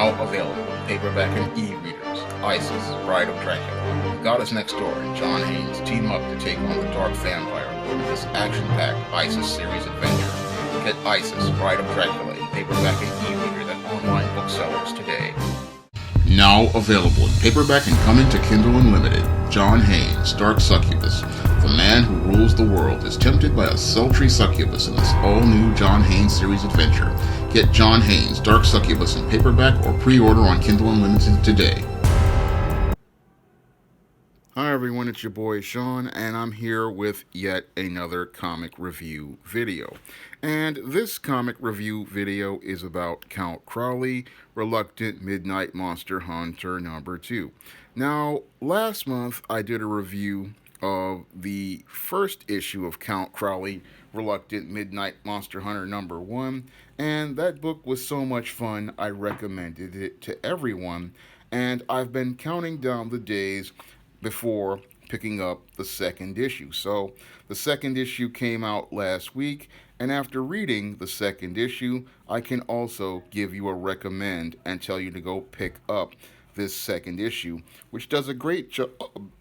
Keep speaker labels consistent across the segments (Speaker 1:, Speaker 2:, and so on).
Speaker 1: Now available in paperback and e-readers. Isis, Bride of Dracula. Goddess Next Door and John Haynes team up to take on the dark vampire in this action-packed Isis series adventure. Get Isis, Bride of Dracula in paperback and e-readers at online booksellers today. Now available in paperback and coming to Kindle Unlimited. John Haynes, Dark Succubus. The man who rules the world is tempted by a sultry succubus in this all-new John Haynes series adventure. Get John Haynes, Dark Succubus in paperback or pre-order on Kindle Unlimited today. Hi everyone, it's your boy Shawn, and I'm here with yet another comic review video. And this comic review video is about Count Crowley, Reluctant Midnight Monster Hunter number 2. Now, last month I did a review of the first issue of Count Crowley, Reluctant Midnight Monster Hunter number 1, and that book was so much fun I recommended it to everyone, and I've been counting down the days before picking up the second issue. So the second issue came out last week, and after reading the second issue, I can also give you a recommend and tell you to go pick up this second issue, which does a great job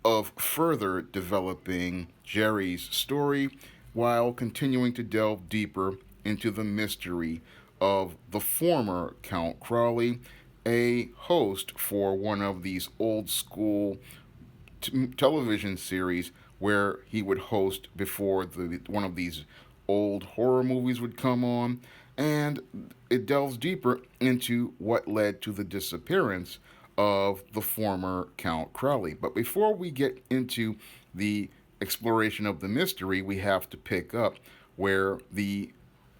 Speaker 1: of further developing Jerry's story while continuing to delve deeper into the mystery of the former Count Crowley, a host for one of these old school television series where he would host before one of these old horror movies would come on, and it delves deeper into what led to the disappearance of the former Count Crowley. But before we get into the exploration of the mystery, we have to pick up where the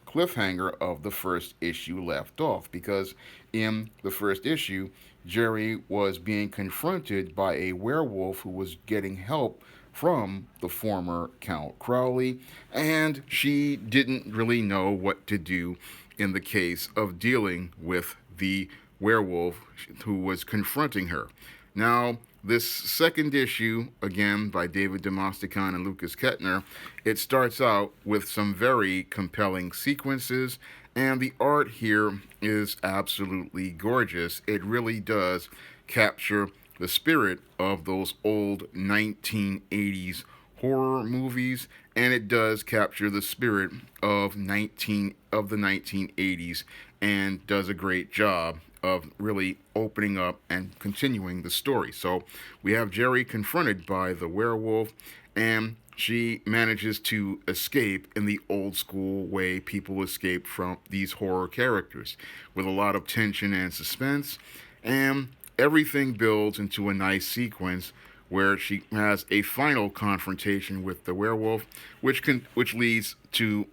Speaker 1: cliffhanger of the first issue left off, because in the first issue, Jerry was being confronted by a werewolf who was getting help from the former Count Crowley, and she didn't really know what to do in the case of dealing with the werewolf who was confronting her. Now, this second issue, again by David Demostikon and Lucas Kettner, it starts out with some very compelling sequences, and the art here is absolutely gorgeous. It really does capture the spirit of those old 1980s horror movies, and it does capture the spirit of the 1980s, and does a great job of really opening up and continuing the story. So we have Jerry confronted by the werewolf, and she manages to escape in the old school way people escape from these horror characters, with a lot of tension and suspense, and everything builds into a nice sequence where she has a final confrontation with the werewolf, which leads to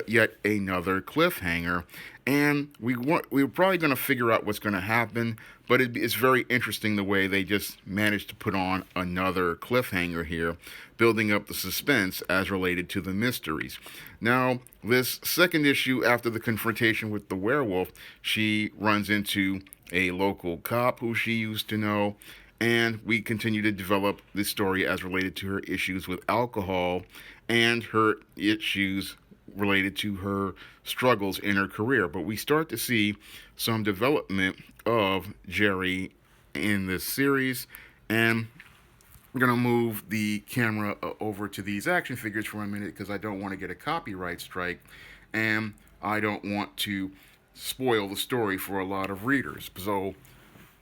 Speaker 1: yet another cliffhanger. And we're probably going to figure out what's going to happen, but it's very interesting the way they just managed to put on another cliffhanger here, building up the suspense as related to the mysteries. Now, this second issue, after the confrontation with the werewolf, she runs into a local cop who she used to know, and we continue to develop this story as related to her issues with alcohol and her issues related to her struggles in her career. But we start to see some development of Jerry in this series, and we're going to move the camera over to these action figures for a minute because I don't want to get a copyright strike, and I don't want to spoil the story for a lot of readers. So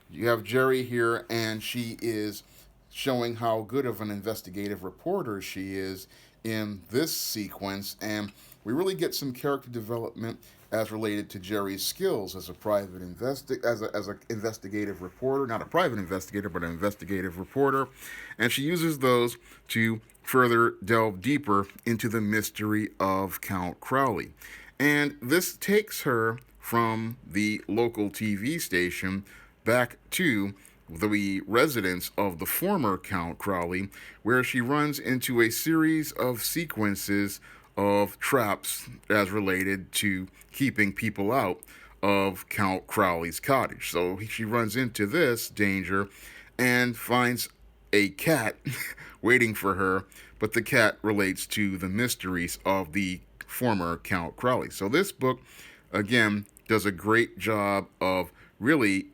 Speaker 1: you have Jerry here, and she is showing how good of an investigative reporter she is in this sequence, and we really get some character development as related to Jerry's skills as a private as an investigative reporter, not a private investigator, but an investigative reporter, and she uses those to further delve deeper into the mystery of Count Crowley. And this takes her from the local TV station back to the residence of the former Count Crowley, where she runs into a series of sequences of traps as related to keeping people out of Count Crowley's cottage. So she runs into this danger and finds a cat waiting for her, but the cat relates to the mysteries of the former Count Crowley. So this book, again, does a great job of really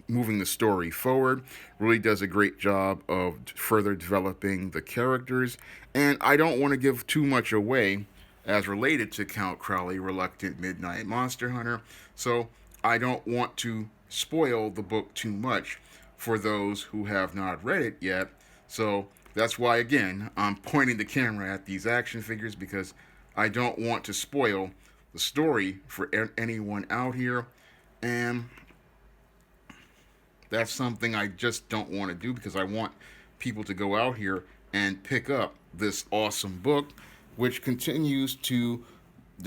Speaker 1: moving the story forward. Really does a great job of further developing the characters. And I don't want to give too much away as related to Count Crowley, Reluctant Midnight Monster Hunter. So I don't want to spoil the book too much for those who have not read it yet. So that's why, again, I'm pointing the camera at these action figures, because I don't want to spoil the story for anyone out here. And that's something I just don't want to do, because I want people to go out here and pick up this awesome book, which continues to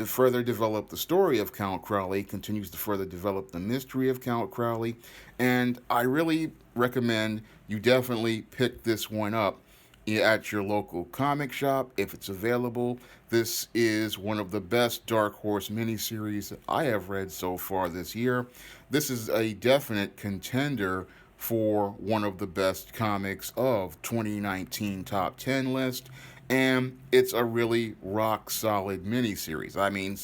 Speaker 1: further develop the story of Count Crowley, continues to further develop the mystery of Count Crowley. And I really recommend you definitely pick this one up at your local comic shop if it's available. This is one of the best Dark Horse miniseries that I have read so far this year. This is a definite contender for one of the best comics of 2019 top 10 list, and it's a really rock solid miniseries. I mean,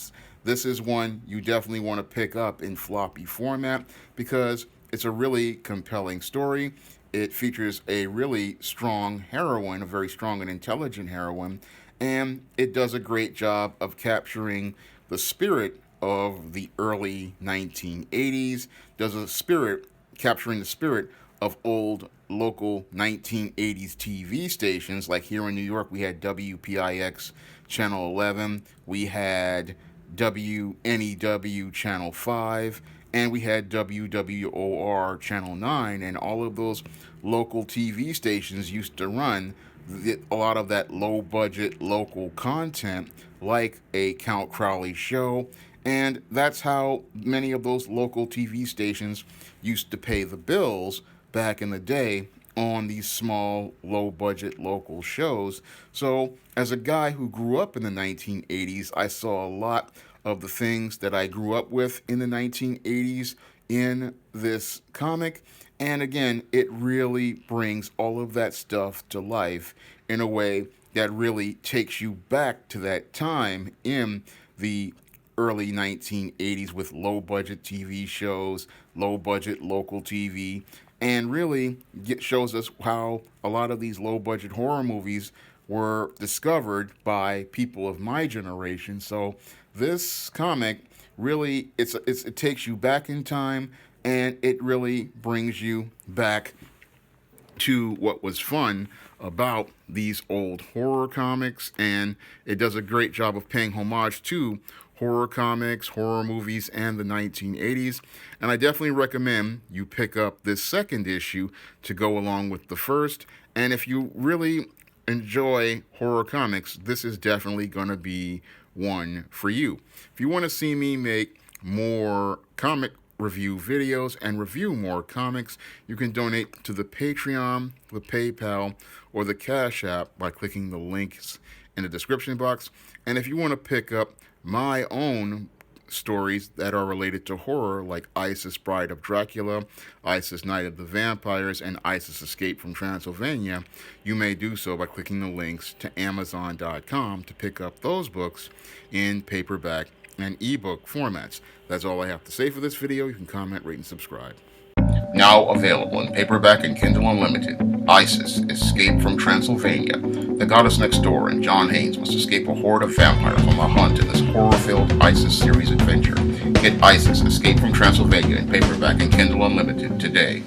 Speaker 1: this is one you definitely want to pick up in floppy format, because it's a really compelling story. It features a really strong heroine, a very strong and intelligent heroine, and it does a great job of capturing the spirit of the early 1980s, capturing the spirit of old local 1980s TV stations. Like here in New York, we had WPIX Channel 11, we had WNEW Channel 5, and we had WWOR Channel 9, and all of those local TV stations used to run a lot of that low-budget local content, like a Count Crowley show, and that's how many of those local TV stations used to pay the bills back in the day on these small, low-budget local shows. So, as a guy who grew up in the 1980s, I saw a lot of the things that I grew up with in the 1980s in this comic. And again, it really brings all of that stuff to life in a way that really takes you back to that time in the early 1980s with low-budget TV shows, low-budget local TV, and really shows us how a lot of these low-budget horror movies were discovered by people of my generation. So this comic really, it takes you back in time, and it really brings you back to what was fun about these old horror comics, and it does a great job of paying homage to horror comics, horror movies, and the 1980s. And I definitely recommend you pick up this second issue to go along with the first. And if you really enjoy horror comics, this is definitely going to be one for you. If you want to see me make more comic review videos and review more comics, you can donate to the Patreon, the PayPal, or the Cash App by clicking the links in the description box. And if you want to pick up my own stories that are related to horror, like Isis Bride of Dracula, Isis Night of the Vampires, and Isis Escape from Transylvania, you may do so by clicking the links to Amazon.com to pick up those books in paperback and ebook formats. That's all I have to say for this video. You can comment, rate, and subscribe. Now available in paperback and Kindle Unlimited, Isis, Escape from Transylvania. The goddess next door and John Haynes must escape a horde of vampires on the hunt in this horror-filled Isis series adventure. Get Isis, Escape from Transylvania in paperback and Kindle Unlimited today.